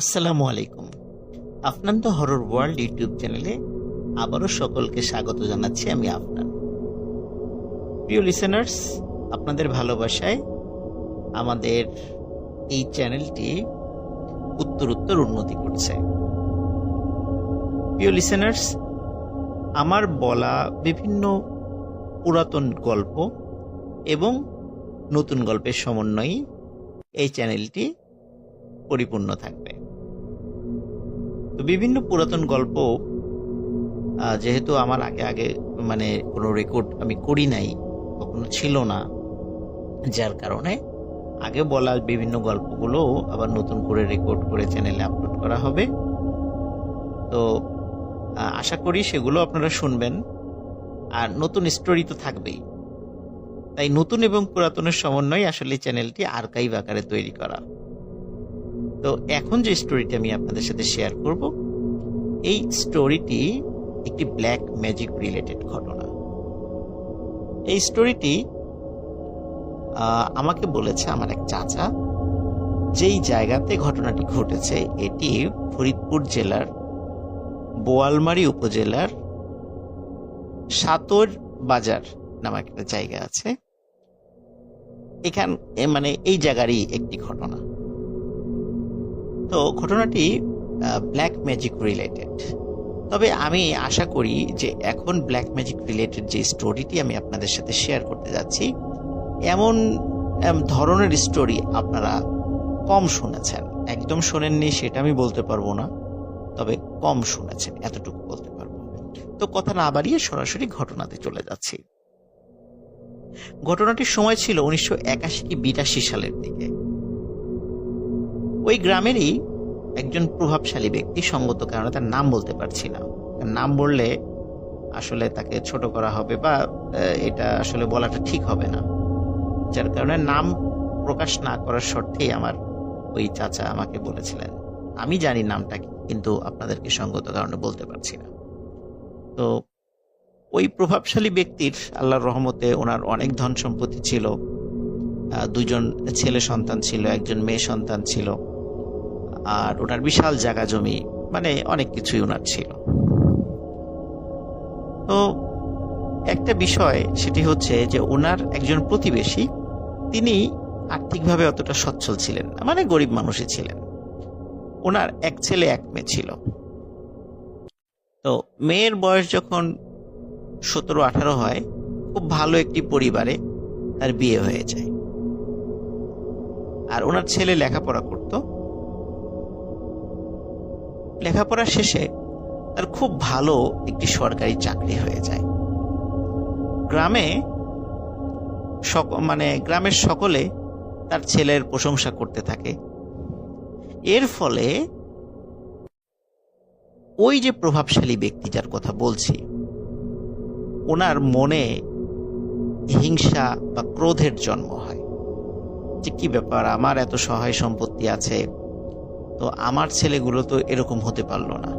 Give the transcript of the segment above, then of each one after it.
আসসালামু আলাইকুম। Afnan the horror world YouTube চ্যানেলে আবারও সকলকে স্বাগত জানাচ্ছি আমি আফনান। প্রিয় লিসেনার্স, আপনাদের ভালোবাসায় আমাদের এই চ্যানেলটি উত্তরোত্তর উন্নতি করছে। প্রিয় লিসেনার্স, আমার বলা বিভিন্ন পুরাতন গল্প এবং নতুন গল্পের সমন্বয়ে এই চ্যানেলটি পরিপূর্ণ থাকবে। তো বিভিন্ন পুরাতন গল্প যেহেতু আমার আগে কোনো রেকর্ড আমি করি নাই, কখনো ছিল না, যার কারণে আগে বলা বিভিন্ন গল্পগুলো আবার নতুন করে রেকর্ড করে চ্যানেলে আপলোড করা হবে। তো আশা করি সেগুলো আপনারা শুনবেন। আর নতুন স্টোরি তো থাকবেই, তাই নতুন এবং পুরাতনের সমন্বয়ে আসলে চ্যানেলটি আর্কাইভ আকারে তৈরি করা। তো এখন যে স্টোরিটি আমি আপনাদের সাথে শেয়ার করব, এই স্টোরিটি একটি ব্ল্যাক ম্যাজিক রিলেটেড ঘটনা। এই স্টোরিটি আমাকে বলেছে আমার এক চাচা। যেই জায়গাতে ঘটনাটি ঘটেছে এটি ফরিদপুর জেলার বোয়ালমারী উপজেলার সাতর বাজার নামক একটা জায়গা আছে, এই জায়গারই একটি ঘটনা। তো ঘটনাটি ব্ল্যাক ম্যাজিক রিলেটেড। তবে আমি আশা করি যে এখন ব্ল্যাক ম্যাজিক রিলেটেড যে স্টোরিটি আমি আপনাদের সাথে শেয়ার করতে যাচ্ছি, এমন ধরনের স্টোরি আপনারা কম শুনেছেন। একদম শোনেননি সেটা আমি বলতে পারবো না, তবে কম শুনেছেন এতটুকু বলতে পারবো। তো কথা না বাড়িয়ে সরাসরি ঘটনাতে চলে যাচ্ছি। ঘটনাটির সময় ছিল 1981 কি 82 সালের দিকে। ওই গ্রামেরই একজন প্রভাবশালী ব্যক্তি, সঙ্গত কারণে তার নাম বলতে পারছি না, নাম বললে আসলে তাকে ছোট করা হবে বা এটা আসলে বলাটা ঠিক হবে না, যার কারণে নাম প্রকাশ না করার শর্তেই আমার ওই চাচা আমাকে বলেছিলেন। আমি জানি নামটা কি, কিন্তু আপনাদেরকে সঙ্গত কারণে বলতে পারছি না। তো ওই প্রভাবশালী ব্যক্তির আল্লাহর রহমতে ওনার অনেক ধন সম্পত্তি ছিল, 2জন ছেলে সন্তান ছিল, 1জন মেয়ে সন্তান ছিল, আর ওনার বিশাল জায়গা জমি, অনেক কিছুই ওনার ছিল। তো একটা বিষয় সেটি হচ্ছে যে ওনার একজন প্রতিবেশী, তিনি আর্থিকভাবে অতটা সচ্ছল ছিলেন না, গরিব মানুষই ছিলেন। ওনার এক ছেলে এক মেয়ে ছিল। তো মেয়ের বয়স যখন 17-18 হয়, খুব ভালো একটি পরিবারে তার বিয়ে হয়ে যায়। আর ওনার ছেলে লেখাপড়া করত। লেখাপড়া শেষে তার খুব ভালো একটি সরকারি চাকরি হয়ে যায়। গ্রামের সকলে তার ছেলের প্রশংসা করতে থাকে। এর ফলে ওই যে প্রভাবশালী ব্যক্তি যার কথা বলছি, ওনার মনে হিংসা বা ক্রোধের জন্ম হয় যে কি ব্যাপার, আমার এত সহায় সম্পত্তি আছে, তো আমার ছেলেগুলো তো এরকম হতে পারলো না,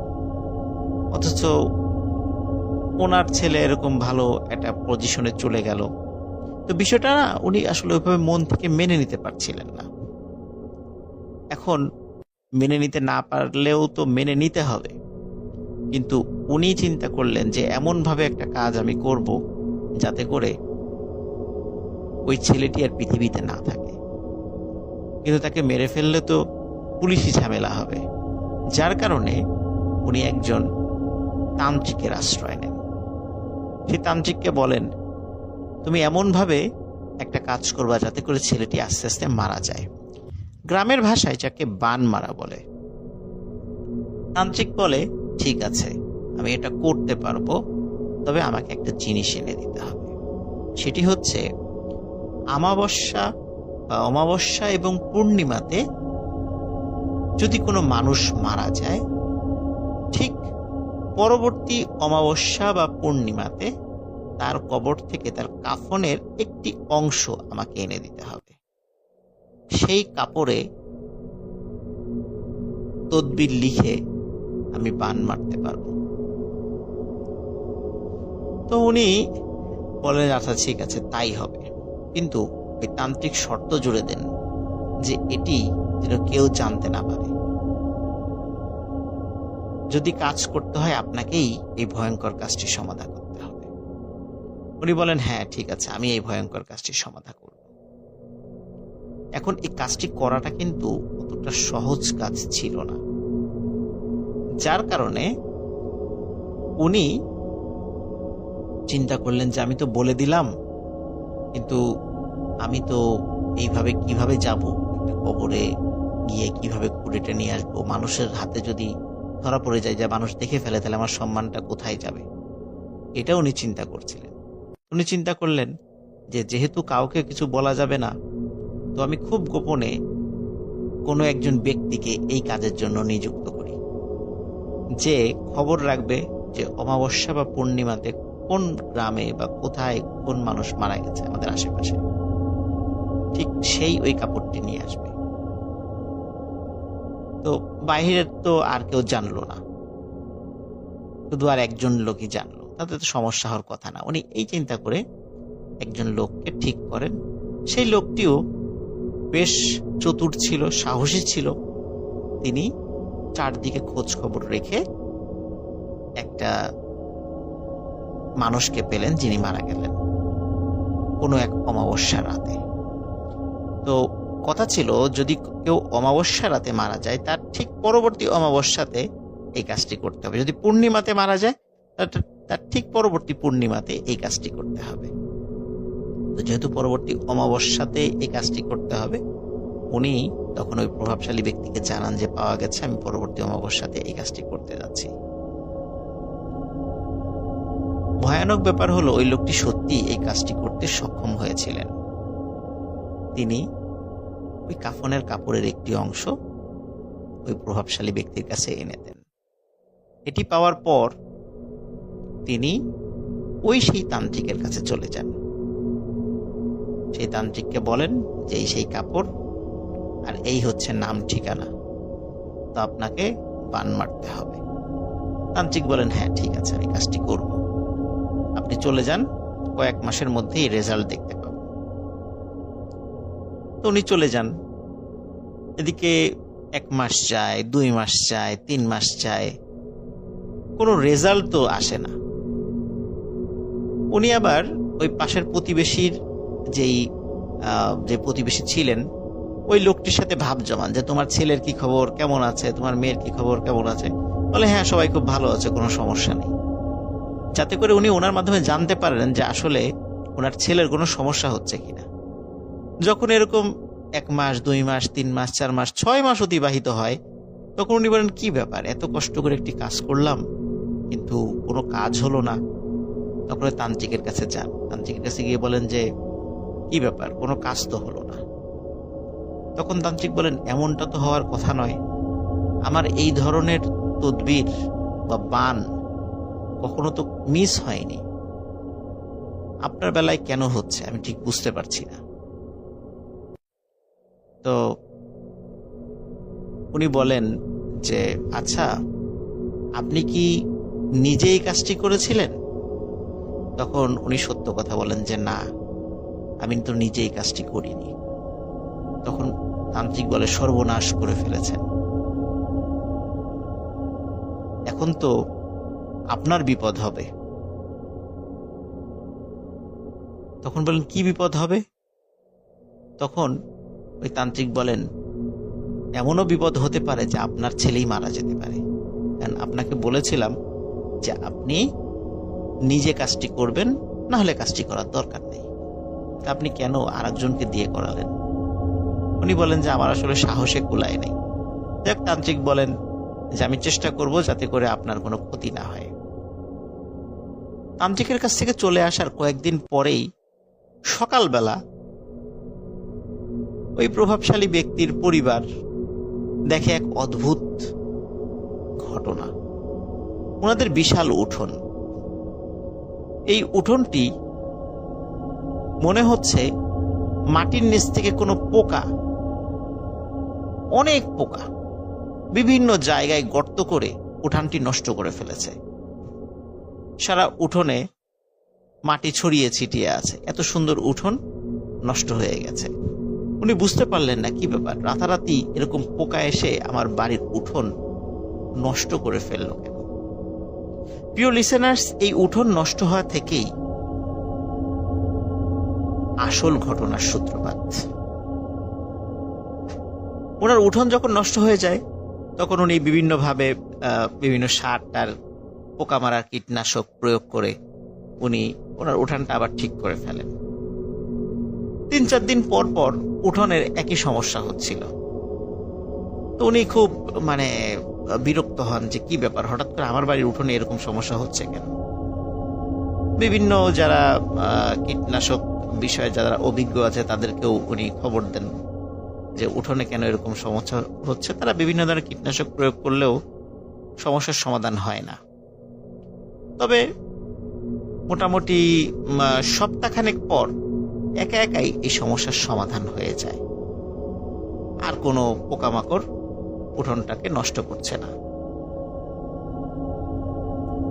অথচ ওনার ছেলে এরকম ভালো একটা পজিশনে চলে গেল। তো বিষয়টা না উনি আসলে ওইভাবে মন থেকে মেনে নিতে পারছিলেন না। এখন মেনে নিতে না পারলেও তো মেনে নিতে হবে, কিন্তু উনি চিন্তা করলেন যে এমন ভাবে একটা কাজ আমি করব যাতে করে ওই ছেলেটি আর পৃথিবীতে না থাকে। কিন্তু তাকে মেরে ফেললে তো পুলিশি ঝামেলা হবে, যার কারণে উনি একজন তান্ত্রিকের আশ্রয় নেন। সেই তান্ত্রিককে বলেন, তুমি এমন ভাবে একটা কাজ করবা যাতে করে ছেলেটি আস্তে আস্তে মারা যায়। গ্রামের ভাষায় যাকে বান মারা বলে। তান্ত্রিক বলে, ঠিক আছে, আমি এটা করতে পারবো, তবে আমাকে একটা জিনিস এনে দিতে হবে। সেটি হচ্ছে অমাবস্যা এবং পূর্ণিমাতে যদি কোনো মানুষ মারা যায়, ঠিক পরবর্তী অমাবস্যা বা পূর্ণিমাতে তার কবর থেকে তার কাফনের একটি অংশ আমাকে এনে দিতে হবে। সেই কাপড়ে তদবির লিখে আমি বান মারতে পারবো। তো উনি বলেন, আচ্ছা ঠিক আছে, তাই হবে, কিন্তু এই তান্ত্রিক শর্ত জুড়ে দেন যে এটি যেন কেউ জানতে না পারে। যদি কাজ করতে হয় আপনাকেই এই ভয়ঙ্কর কাজটি সমাধা করতে হবে। উনি বলেন, হ্যাঁ ঠিক আছে, আমি এই ভয়ঙ্কর কাজটি সমাধা করব। এখন এই কাজটি করাটা কিন্তু অতটা সহজ কাজ ছিল না, যার কারণে উনি চিন্তা করলেন যে আমি তো বলে দিলাম, কিন্তু আমি তো এইভাবে কিভাবে যাব, একটা কবরে গিয়ে কিভাবে কুড়িটা নিয়ে আসবো, মানুষের হাতে যদি ধরা পড়ে যায়, যে মানুষ দেখে ফেলে, তাহলে আমার সম্মানটা কোথায় যাবে, এটা উনি চিন্তা করছিলেন। উনি চিন্তা করলেন যে যেহেতু কাউকে কিছু বলা যাবে না, তো আমি খুব গোপনে কোনো একজন ব্যক্তিকে এই কাজের জন্য নিযুক্ত করি, যে খবর রাখবে যে অমাবস্যা বা পূর্ণিমাতে কোন গ্রামে বা কোথায় কোন মানুষ মারা গেছে আমাদের আশেপাশে, ঠিক সেই ওই কাপড়টি নিয়ে আসবে। তো বাহিরের তো আর কেউ জানলো না, শুধু আর একজন লোকই জানলো, তাতে তো সমস্যা হওয়ার কথা না। উনি এই চিন্তা করে একজন লোককে ঠিক করেন। সেই লোকটিও বেশ চতুর ছিল, সাহসী ছিল। তিনি চারদিকে খোঁজ খবর রেখে একটা মানুষকে পেলেন যিনি মারা গেলেন কোনো এক অমাবস্যা রাতে। তো কথা ছিল, যদি কেউ অমাবস্যা রাতে মারা যায়, তার ঠিক পরবর্তী অমাবস্যাতে এই কাজটি করতে হবে। যদি পূর্ণিমাতে মারা যায়, তার ঠিক পরবর্তী পূর্ণিমাতে এই কাজটি করতে হবে। তো যেহেতু পরবর্তী অমাবস্যাতে এই কাজটি করতে হবে, উনি তখন ওই প্রভাবশালী ব্যক্তিকে জানান যে পাওয়া গেছে, আমি পরবর্তী অমাবস্যাতে এই কাজটি করতে যাচ্ছি। ভয়ানক ব্যাপার হলো, ওই লোকটি সত্যি এই কাজটি করতে সক্ষম হয়েছিলেন। তিনি ওই কাফনের কাপড়ের একটি অংশ ওই প্রভাবশালী ব্যক্তির কাছে এনে দেন। এটি পাওয়ার পর তিনি সেই তান্ত্রিকের কাছে চলে যান। সেই তান্ত্রিককে বলেন যে এই সেই কাপড়, আর এই হচ্ছে নাম ঠিকানা, তো আপনাকে বান মারতে হবে। তান্ত্রিক বলেন, হ্যাঁ ঠিক আছে, আমি কাজটি করব, আপনি চলে যান, কয়েক মাসের মধ্যেই রেজাল্ট দেখতে পাবো। তো উনি চলে যান। এদিকে 1 মাস যায়, 2 মাস যায়, 3 মাস যায়, কোনো রেজাল্ট তো আসে না। উনি আবার ওই পাশের প্রতিবেশীর যে প্রতিবেশী ছিলেন, ওই লোকটির সাথে ভাব জমান যে তোমার ছেলের কি খবর, কেমন আছে, তোমার মেয়ের কি খবর, কেমন আছে। বলে, হ্যাঁ সবাই খুব ভালো আছে, কোনো সমস্যা নেই। যাতে করে উনি ওনার মাধ্যমে জানতে পারেন যে আসলে ওনার ছেলের কোনো সমস্যা হচ্ছে কিনা। যখন এরকম 1 মাস, 2 মাস, 3 মাস, 4 মাস, 6 মাস অতিবাহিত হয়, তখন উনি বলেন, কি ব্যাপার, এত কষ্ট করে একটি কাজ করলাম কিন্তু কোনো কাজ হলো না। তখন তান্ত্রিকের কাছে যান। তান্ত্রিকের কাছে গিয়ে বলেন যে কি ব্যাপার, কোনো কাজ তো হলো না। তখন তান্ত্রিক বলেন, এমনটা তো হওয়ার কথা নয়, আমার এই ধরনের তদবির বা বান কখনো তো মিস হয়নি, আপনার বেলায় কেন হচ্ছে আমি ঠিক বুঝতে পারছি না। তো উনি বলেন যে আচ্ছা, আপনি কি নিজেই কাজটি করেছিলেন? তখন উনি সত্য কথা বলেন যে না, আমি তো নিজেই কাজটি করিনি। তখন তান্ত্রিক বলে, সর্বনাশ করে ফেলেছেন, এখন তো আপনার বিপদ হবে। তখন বলেন, কি বিপদ হবে? তখন ওই তান্ত্রিক বলেন, এমনও বিপদ হতে পারে যে আপনার ছেলেই মারা যেতে পারে, কারণ আপনাকে বলেছিলাম যে আপনি নিজে কাজটি করবেন, না হলে কাজটি করার দরকার নেই, তা আপনি কেন আরেকজনকে দিয়ে করালেন? উনি বলেন যে আমার আসলে সাহসে কুলায় নেই। দেখ, তান্ত্রিক বলেন যে আমি চেষ্টা করব যাতে করে আপনার কোনো ক্ষতি না হয়। তান্ত্রিকের কাছ থেকে চলে আসার কয়েকদিন পরেই সকালবেলা ওই প্রভাবশালী ব্যক্তির পরিবার দেখে এক অদ্ভুত ঘটনা। ওনাদের বিশাল উঠোন, এই উঠোনটি মনে হচ্ছে মাটির নিচ থেকে কোনো পোকা, অনেক পোকা বিভিন্ন জায়গায় গর্ত করে উঠানটি নষ্ট করে ফেলেছে। সারা উঠোনে মাটি ছড়িয়ে ছিটিয়ে আছে, এত সুন্দর উঠোন নষ্ট হয়ে গেছে। উনি বুঝতে পারলেন না কি ব্যাপার, রাতারাতি এরকম পোকা এসে আমার বাড়ির উঠোন নষ্ট করে ফেলল কেন? প্রিয় লিসেনার্স, এই উঠোন নষ্ট হওয়া থেকেই আসল ঘটনার সূত্রপাত। ওনার উঠোন যখন নষ্ট হয়ে যায় তখন উনি বিভিন্নভাবে বিভিন্ন সার টার পোকা মারার কীটনাশক প্রয়োগ করে উনি ওনার উঠানটা আবার ঠিক করে ফেলেন। 3-4 দিন পর পর উঠোনের একই সমস্যা হচ্ছিল। তো উনি খুব বিরক্ত হন যে কি ব্যাপার, হঠাৎ করে আমার বাড়ির উঠোনে এরকম সমস্যা হচ্ছে কেন। বিভিন্ন যারা কীটনাশক বিষয়ে যারা অভিজ্ঞ আছে তাদেরকেও উনি খবর দেন যে উঠোনে কেন এরকম সমস্যা হচ্ছে। তারা বিভিন্ন ধরনের কীটনাশক প্রয়োগ করলেও সমস্যার সমাধান হয় না। তবে মোটামুটি সপ্তাহখানেক পর একা একাই এই সমস্যার সমাধান হয়ে যায়, আর কোনো পোকামাকড় উঠোনটাকে নষ্ট করছে না।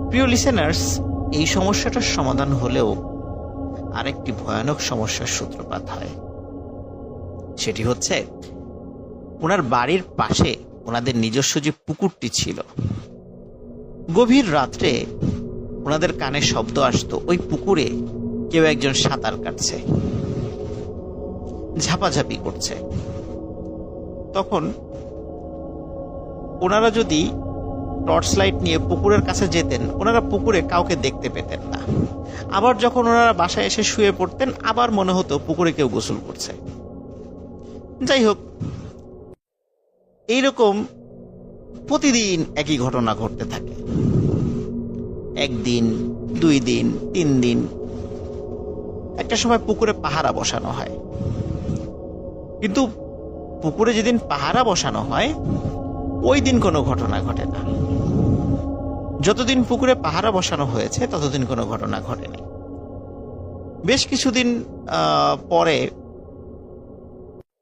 প্রিয় লিসেনার্স, এই সমস্যাটার সমাধান হলেও আরেকটি ভয়ানক সমস্যার সূত্রপাত হয়। সেটি হচ্ছে ওনার বাড়ির পাশে ওনাদের নিজস্ব যে পুকুরটি ছিল, গভীর রাত্রে ওনাদের কানে শব্দ আসতো ওই পুকুরে কেউ একজন সাঁতার কাটছে, ঝাপাঝাপি করছে। তখন ওনারা যদি টর্চ লাইট নিয়ে পুকুরের কাছে যেতেন, ওনারা পুকুরে কাউকে দেখতে পেতেন না। আবার যখন ওনারা বাসায় এসে শুয়ে পড়তেন, আবার মনে হতো পুকুরে কেউ গোসল করছে। যাই হোক, এইরকম প্রতিদিন একই ঘটনা ঘটতে থাকে। 1 দিন, 2 দিন, 3 দিন, একটা সময় পুকুরে পাহারা বসানো হয়। কিন্তু পুকুরে যেদিন পাহারা বসানো হয় ওই দিন কোনো ঘটনা ঘটে না। যতদিন পুকুরে পাহারা বসানো হয়েছে ততদিন কোনো ঘটনা ঘটেনি। বেশ কিছুদিন পরে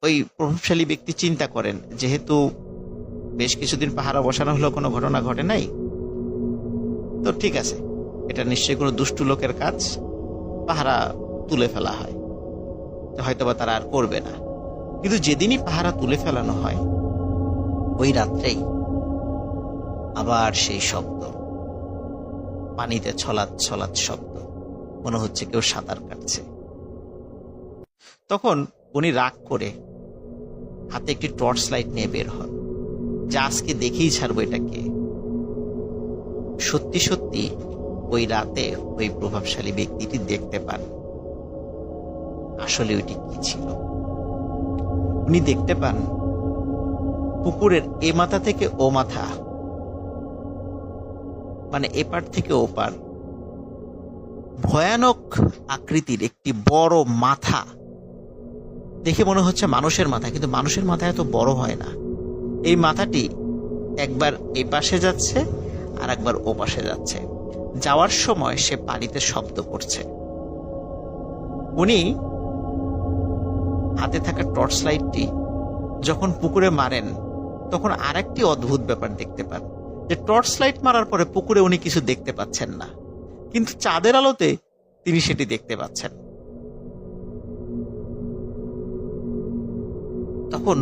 ওই প্রভাবশালী ব্যক্তি চিন্তা করেন, যেহেতু বেশ কিছুদিন পাহারা বসানো হলো কোনো ঘটনা ঘটে নাই, তো ঠিক আছে, এটা নিশ্চয়ই কোনো দুষ্টু লোকের কাজ, পাহারা তুলে ফেলা হয়, হয়তোবা তারা আর করবে না। কিন্তু যেদিনই পাহারা তুলে ফেলানো হয় ওই রাত্রেই আবার সেই শব্দ, পানিতে ছলাৎ ছলাৎ শব্দ, মনে হচ্ছে কেউ সাঁতার কাটছে। তখন উনি রাগ করে হাতে একটি টর্চ লাইট নিয়ে বের হন, যা আজকে দেখেই ছাড়বো এটা কে। সত্যি সত্যি ওই রাতে ওই প্রভাবশালী ব্যক্তিটি দেখতে পান আসলে ওইটি কি ছিল। উনি দেখতে পান পুকুরের এ মাথা থেকে ও মাথা, এপার থেকে ওপার, ভয়ানক আকৃতির একটি বড় মাথা। দেখে মনে হচ্ছে মানুষের মাথা, কিন্তু মানুষের মাথা এত বড় হয় না। এই মাথাটি একবার এ পাশে যাচ্ছে আর একবার ও পাশে যাচ্ছে। যাওয়ার সময় সে পানিতে শব্দ করছে। উনি হাতে থাকা টর্চ লাইটটি যখন পুকুরে মারেন তখন আরেকটি অদ্ভুত ব্যাপার দেখতে পান, যে টর্চ লাইট মারার পরে পুকুরে উনি কিছু দেখতে পাচ্ছেন না, কিন্তু চাঁদের আলোতে তিনি সেটি দেখতে পাচ্ছেন। তখন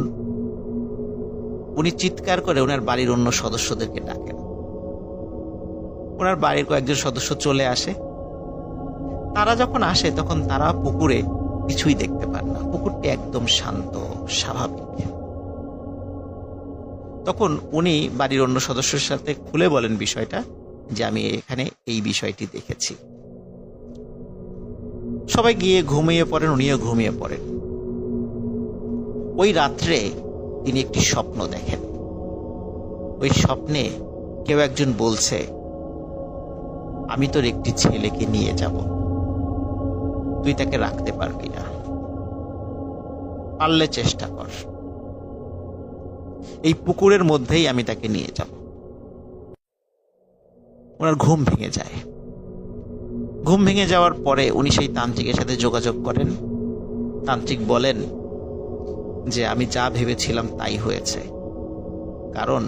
উনি চিৎকার করে ওনার বাড়ির অন্য সদস্যদেরকে ডাকেন। ওনার বাড়ির কয়েকজন সদস্য চলে আসে। তারা যখন আসে তখন তারা পুকুরে কিছুই দেখতে পান না, পুকুরটি একদম শান্ত স্বাভাবিক। তখন উনি বাড়ির অন্য সদস্যের সাথে খুলে বলেন বিষয়টা, যে আমি এখানে এই বিষয়টি দেখেছি। সবাই গিয়ে ঘুমিয়ে পড়েন, উনিও ঘুমিয়ে পড়েন। ওই রাত্রে তিনি একটি স্বপ্ন দেখেন। ওই স্বপ্নে কেউ একজন বলছে, আমি তোর একটি ছেলেকে নিয়ে যাব, তুই তাকে রাখতে পারবি না, পারলে চেষ্টা কর, এই পুকুরের মধ্যেই আমি তাকে নিয়ে যাব। ওনার ঘুম ভেঙে যায়। ঘুম ভেঙে যাওয়ার পরে উনি সেই তান্ত্রিকের সাথে যোগাযোগ করেন। তান্ত্রিক বলেন যে আমি যা ভেবেছিলাম তাই হয়েছে, কারণ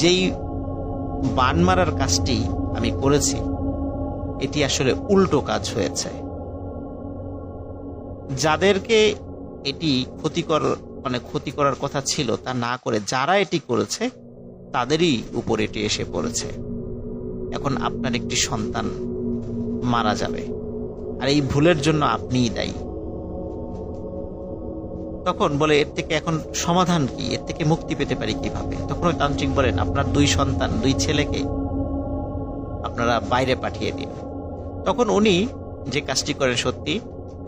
যেই বান মারার কাজটি আমি করেছি এটি আসলে উল্টো কাজ হয়েছে। যাদেরকে এটি ক্ষতিকর ক্ষতি করার কথা ছিল তা না করে যারা এটি করেছে তাদেরই উপর এটি এসে পড়েছে। এখন আপনার একটি সন্তান মারা যাবে, আর এই ভুলের জন্য আপনিই দায়ী। তখন বলে এর থেকে এখন সমাধান কি, এর থেকে মুক্তি পেতে পারি কিভাবে? তখন ওই তান্ত্রিক বলেন, আপনার 2 সন্তান 2 ছেলেকে আপনারা বাইরে পাঠিয়ে দিন। তখন উনি যে কাজটি করেন, সত্যি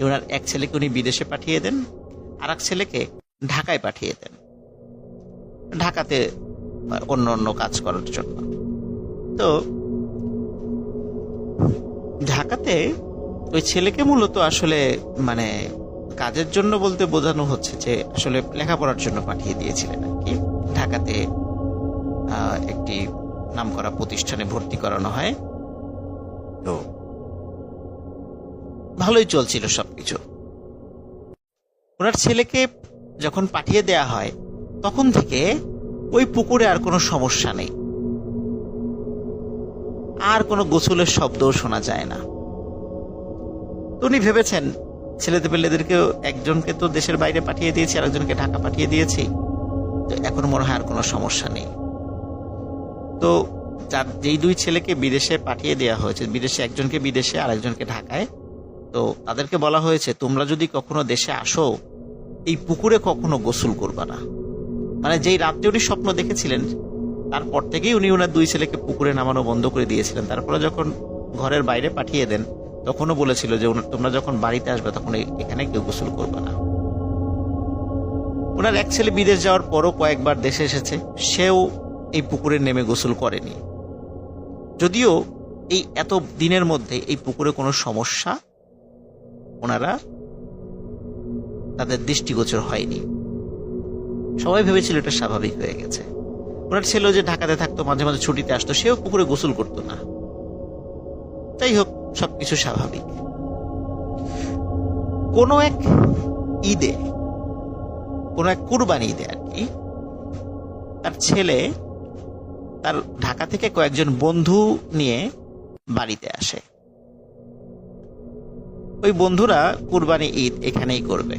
ওনার এক ছেলেকে উনি বিদেশে পাঠিয়ে দেন, আর এক ছেলেকে ঢাকায় পাঠিয়ে দেন, ঢাকাতে অন্য অন্য কাজ করার জন্য। তো ঢাকাতে ওই ছেলেকে মূলত আসলে কাজের জন্য বলতে বোঝানো হচ্ছে যে আসলে লেখাপড়ার জন্য পাঠিয়ে দিয়েছিলেন আর কি। ঢাকাতে একটি নামকরা প্রতিষ্ঠানে ভর্তি করানো হয়। তো ভালোই চলছিল সবকিছু। ওনার ছেলেকে যখন পাঠিয়ে দেয়া হয় তখন থেকে ওই পুকুরে আর কোনো সমস্যা নেই, আর কোনো গোসলের শব্দও শোনা যায় না। তো উনি ভেবেছেন ছেলেদেরকেও, একজনকে তো দেশের বাইরে পাঠিয়ে দিয়েছি, আরেকজনকে ঢাকা পাঠিয়ে দিয়েছি, তো এখন মনে হয় আর কোনো সমস্যা নেই। তো যেই 2 ছেলেকে বিদেশে পাঠিয়ে দেওয়া হয়েছে, বিদেশে একজনকে বিদেশে আর একজনকে ঢাকায়, তো তাদেরকে বলা হয়েছে তোমরা যদি কখনো দেশে আসো এই পুকুরে কখনো গোসল করবা না। যেই রাত্রে উনি স্বপ্ন দেখেছিলেন তারপর থেকেই উনি ওনার 2 ছেলেকে পুকুরে নামানো বন্ধ করে দিয়েছিলেন। তারপরে যখন ঘরের বাইরে পাঠিয়ে দেন তখনও বলেছিল যে তোমরা যখন বাড়িতে আসবে তখন এখানে কেউ গোসল করবে না। ওনার এক ছেলে বিদেশ যাওয়ার পরও কয়েকবার দেশে এসেছে, সেও এই পুকুরে নেমে গোসল করেনি, যদিও এই এত দিনের মধ্যে এই পুকুরে কোনো সমস্যা ওনারা তাদের দৃষ্টিগোচর হয়নি। সবাই ভেবেছিল এটা স্বাভাবিক হয়ে গেছে। ওনার ছেলেও যে ঢাকাতে থাকতো, মাঝে মাঝে ছুটিতে আসতো, সেও পুকুরে গোসল করতো না। যাই হোক, সবকিছু স্বাভাবিক। কোনো এক ঈদে, কোনো এক কুরবানি ঈদে আর কি, তার ছেলে তার ঢাকা থেকে কয়েকজন বন্ধু নিয়ে বাড়িতে আসে। ওই বন্ধুরা কুরবানি ঈদ এখানেই করবে।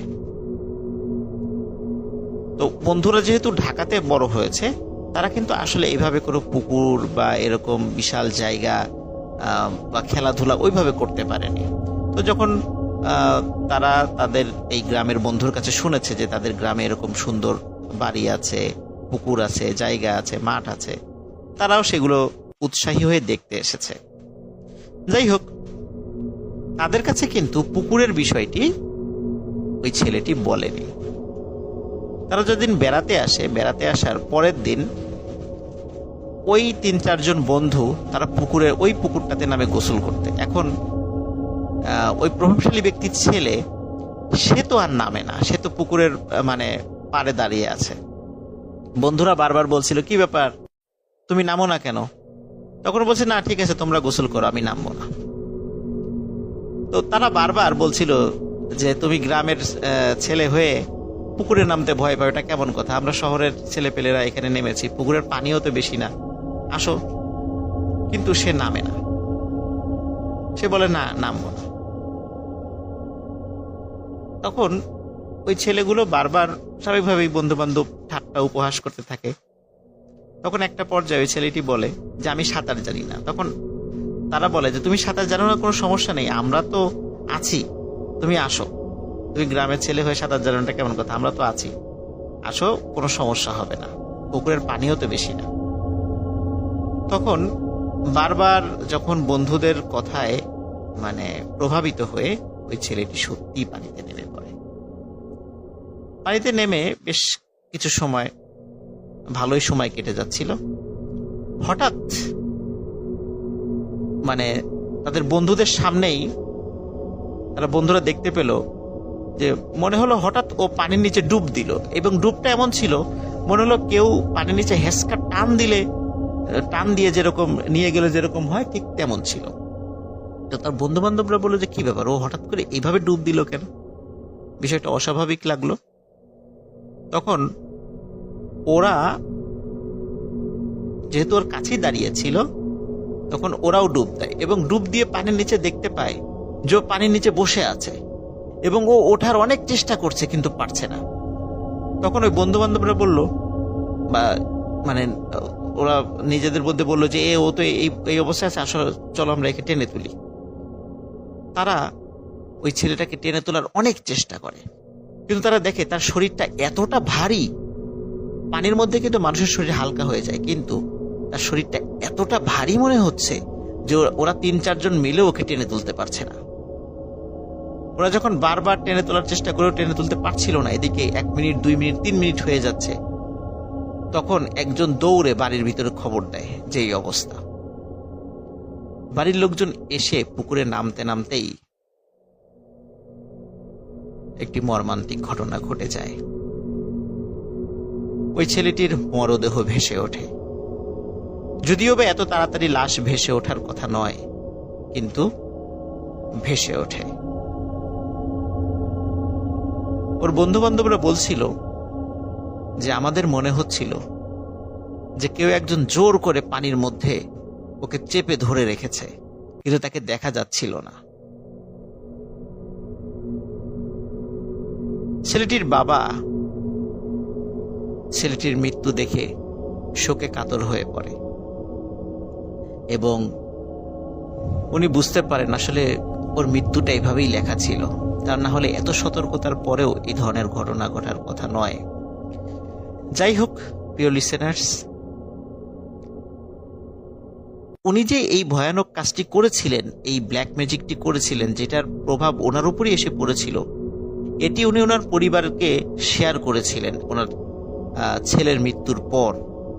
তো বন্ধুরা যেহেতু ঢাকাতে বড় হয়েছে, তারা কিন্তু আসলে এইভাবে কোনো পুকুর বা এরকম বিশাল জায়গা বা খেলাধুলা ওইভাবে করতে পারেনি। তো যখন তারা তাদের এই গ্রামের বন্ধুর কাছে শুনেছে যে তাদের গ্রামে এরকম সুন্দর বাড়ি আছে, পুকুর আছে, জায়গা আছে, মাঠ আছে, তারাও সেগুলো উৎসাহী হয়ে দেখতে এসেছে। যাই হোক, তাদের কাছে কিন্তু পুকুরের বিষয়টি ওই ছেলেটি বলেনি। তারা যেদিন বেড়াতে আসে, বেড়াতে আসার পরের দিন ওই 3-4 জন বন্ধু তারা ওই পুকুরটাতে নামে গোসল করতে। এখন ওই প্রভাবশালী ব্যক্তির ছেলে, সে তো আর নামে না, সে তো পুকুরের পাড়ে দাঁড়িয়ে আছে। বন্ধুরা বারবার বলছিল, কি ব্যাপার, তুমি নামো না কেন? তখন বলছে, না ঠিক আছে, তোমরা গোসল করো, আমি নামবো না। তো তারা বারবার বলছিল যে তুমি গ্রামের ছেলে হয়ে পুকুরে নামতে ভয় পাও, এটা কেমন কথা? আমরা শহরের ছেলে পেলেরা এখানে নেমেছি, পুকুরের পানিও তো বেশি না, আসো। কিন্তু সে নামে না, সে বলে না, নামবো না। তখন ওই ছেলেগুলো বারবার স্বাভাবিকভাবেই বন্ধু বান্ধব ঠাট্টা উপহাস করতে থাকে। তখন একটা পর্যায়ে ওই ছেলেটি বলে যে আমি সাঁতার জানি না। তখন তারা বলে যে তুমি সাঁতার জানো না, কোনো সমস্যা নেই, আমরা তো আছি, তুমি আসো। তুমি গ্রামের ছেলে হয়ে সাঁতার জানো না কেমন কথা, আমরা তো আছি, আসো, কোনো সমস্যা হবে না, পুকুরের পানিও তো বেশি না। তখন বারবার যখন বন্ধুদের কথায় প্রভাবিত হয়ে ওই ছেলেটি সত্যি পানিতে নেমে পড়ে। পানিতে নেমে বেশ কিছু সময়, ভালোই সময় কেটে যাচ্ছিল। হঠাৎ তাদের বন্ধুদের সামনেই তারা বন্ধুরা দেখতে পেল যে মনে হলো হঠাৎ ও পানির নিচে ডুব দিল, এবং ডুবটা এমন ছিল মনে হলো কেউ পানির নিচে হেসকা টান দিয়ে যেরকম নিয়ে গেলে যেরকম হয়, ঠিক তেমন ছিল। তো তার বন্ধু বান্ধবরা বললো যে কি ব্যাপার, ও হঠাৎ করে এইভাবে ডুব দিল কেন? বিষয়টা অস্বাভাবিক লাগলো। তখন ওরা যেহেতু ওর কাছেই দাঁড়িয়ে ছিল, তখন ওরাও ডুব দেয় এবং ডুব দিয়ে পানির নিচে দেখতে পায় যে পানির নিচে বসে আছে এবং ও ওঠার অনেক চেষ্টা করছে কিন্তু পারছে না। তখন ওই বন্ধু বান্ধবরা বলল, বা মানে ওরা নিজেদের মধ্যে বললো যে ও তো এই অবস্থায় আছে, আসলে চলো আমরা একে টেনে তুলি। তারা ওই ছেলেটাকে টেনে তোলার অনেক চেষ্টা করে, কিন্তু তারা দেখে তার শরীরটা এতটা ভারী, পানির মধ্যে কিন্তু মানুষের শরীর হালকা হয়ে যায়, কিন্তু তার শরীরটা এতটা ভারী মনে হচ্ছে যে ওরা 3-4 জন মিলে ওকে টেনে তুলতে পারছে না। ওরা যখন বারবার টেনে তোলার চেষ্টা করেও টেনে তুলতে পারছিল না, এদিকে 1 মিনিট 2 মিনিট 3 মিনিট হয়ে যাচ্ছে, তখন একজন দৌড়ে বাড়ির ভিতরে খবর দেয় যে এই অবস্থা। বাড়ির লোকজন এসে পুকুরে নামতে নামতেই একটি মর্মান্তিক ঘটনা ঘটে যায়। ওই ছেলেটির মরদেহ ভেসে ওঠে, যদিও বা এত তাড়াতাড়ি লাশ ভেসে ওঠার কথা নয়, কিন্তু ভেসে ওঠে। ওর বন্ধু বান্ধবরা বলছিল যে আমাদের মনে হচ্ছিল যে কেউ একজন জোর করে পানির মধ্যে ওকে চেপে ধরে রেখেছে, কিন্তু তাকে দেখা যাচ্ছিল না। ছেলেটির বাবা ছেলেটির মৃত্যু দেখে শোকে কাতর হয়ে পড়ে এবং উনি বুঝতে পারেন আসলে ওর মৃত্যুটা এভাবেই লেখা ছিল, তা না হলে এত সতর্কতার পরেও এই ধরনের ঘটনা ঘটার কথা নয়। যাই হোক প্রিয় লিসেনার্স, উনি যে এই ভয়ানক কাজটি করেছিলেন, এই ব্ল্যাক ম্যাজিকটি করেছিলেন, যেটার প্রভাব ওনার উপরই এসে পড়েছিল, এটি উনি ওনার পরিবারকে শেয়ার করেছিলেন ওনার ছেলের মৃত্যুর পর।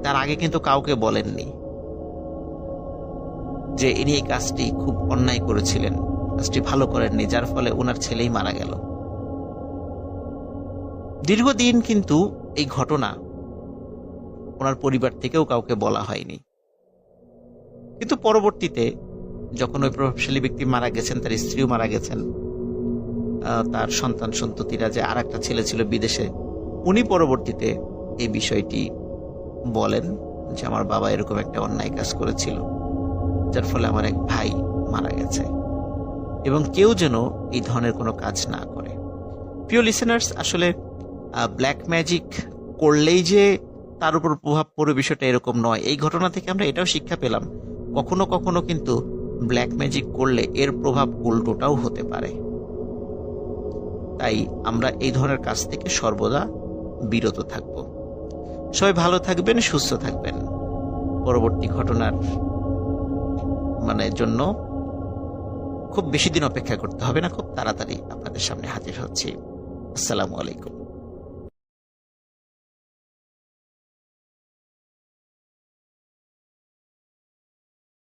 তার আগে কিন্তু কাউকে বলেননি যে ইনি এই কাজটি খুব অন্যায় করেছিলেন, কাজটি ভালো করেননি, যার ফলে ওনার ছেলেই মারা গেল। দীর্ঘদিন কিন্তু এই ঘটনা ওনার পরিবার থেকেও কাউকে বলা হয়নি, কিন্তু পরবর্তীতে যখন ওই প্রভাবশালী ব্যক্তি মারা গেছেন, তার স্ত্রীও মারা গেছেন, তার সন্তান সন্ততিরা যে আর একটা ছেলে ছিল বিদেশে, উনি পরবর্তীতে এই বিষয়টি বলেন যে আমার বাবা এরকম একটা অন্যায় কাজ করেছিল, যার ফলে আমার এক ভাই মারা গেছে, এবং কেউ যেন এই ধরনের কোনো কাজ না করে। প্রিয় লিসেনার্স, আসলে ব্ল্যাক ম্যাজিক করলেই যে তার উপর প্রভাব পড়ে বিষয়টা এরকম নয়। এই ঘটনা থেকে আমরা এটাও শিক্ষা পেলাম, কখনো কখনো কিন্তু ব্ল্যাক ম্যাজিক করলে এর প্রভাব উল্টোটাও হতে পারে। তাই আমরা এই ধরনের কাজ থেকে সর্বদা বিরত থাকব। সবাই ভালো থাকবেন, সুস্থ থাকবেন। পরবর্তী ঘটনার জন্য খুব বেশি দিন অপেক্ষা করতে হবে না, খুব তাড়াতাড়ি আপনাদের সামনে হাজির হচ্ছি। আসসালামু আলাইকুম।